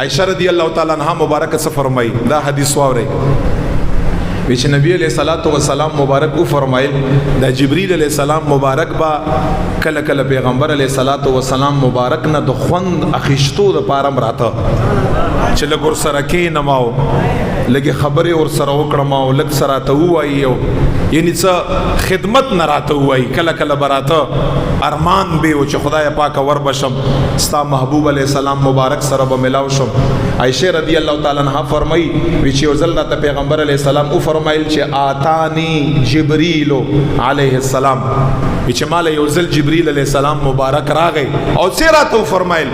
عائشہ رضی اللہ تعالی عنہا مبارک سے فرمائی دا حدیث واوري وچ نبی علیہ الصلوۃ والسلام مبارک او فرمایل دا جبرئیل علیہ السلام مبارک با کله کله پیغمبر علیہ الصلوۃ والسلام مبارک نه د خوند اخیشتو د پارم راته چې لګور سره کې نماو لګي خبره ور سره وکړم او لګ سره ته وایو یعنی څه خدمت نه راته وای کله کله براته ارمان به او چې خدای پاک ور بشم ستا محبوب علیہ السلام مبارک سره به ملاو شم عائشہ رضی اللہ تعالی عنہا فرمائی وچ یوزل د پیغمبر علیہ السلام او فرمایل چې آتانی جبرئیل علیہ السلام وچ مال یوزل جبرئیل علیہ السلام مبارک راغی او سیراتو فرمایل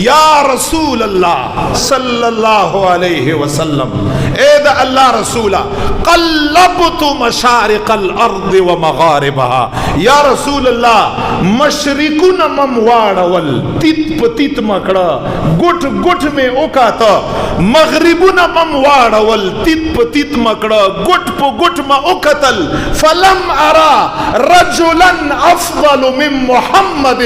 یا رسول اللہ صلی اللہ علیہ وسلم اے دا اللہ رسولا قلبت مشارق الارض ومغاربها یا رسول اللہ مشرقون ممواڑول تیت پتیت مکڑا گٹ گٹ میں اوکاتا مغربون ممواڑول تیت پتیت مکڑا گٹ پو گٹ ما اوکتل فلم ارا رجلا افضل من محمد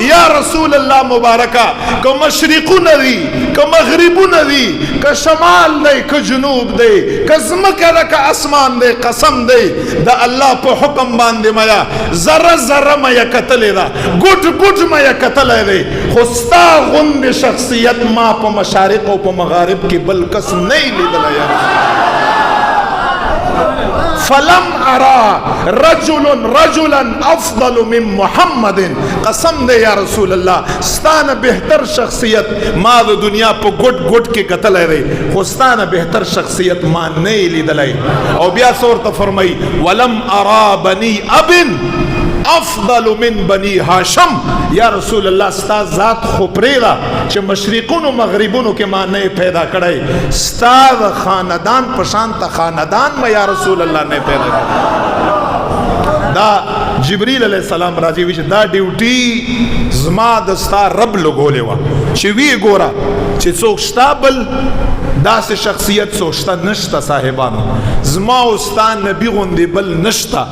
یا رسول اللہ مبارکہ کہ مشرقون دی کہ مغربون دی کہ شمال دے کہ جنوب دے کہ زمکہ کا اسمان دے قسم دے دا اللہ پہ حکم باندے میا ذرہ ذرہ میا قتلے دا گٹ گٹ میا قتلے دے خستا غند شخصیت ما پہ مشارق و پہ مغارب کی بلکس نہیں لی دلا یا فلم ارا رجلا افضل من محمد قسم دے یا رسول اللہ ستانہ بہتر شخصیت ما دو دنیا پہ گٹ گٹ کے قتل ہے خستانہ بہتر شخصیت ما نہیں لی دلائی او بیا صورت فرمائی ولم ارا بنی ابن افضل من بنی ہاشم یا رسول اللہ ستا ذات خپریدا چھ مشرقون و مغربون کے معنی پیدا کڑائی ستا خاندان پشانتا خاندان میں یا رسول اللہ نے پیدا کڑائی دا جبریل علیہ السلام راضی ویچ دا ڈیوٹی زما دستا رب لگو لے وا چھ وی گورا چھ سوکشتا بل دا سے شخصیت سوکشتا نشتا صاحبانو زما استا نبی غندی بل نشتا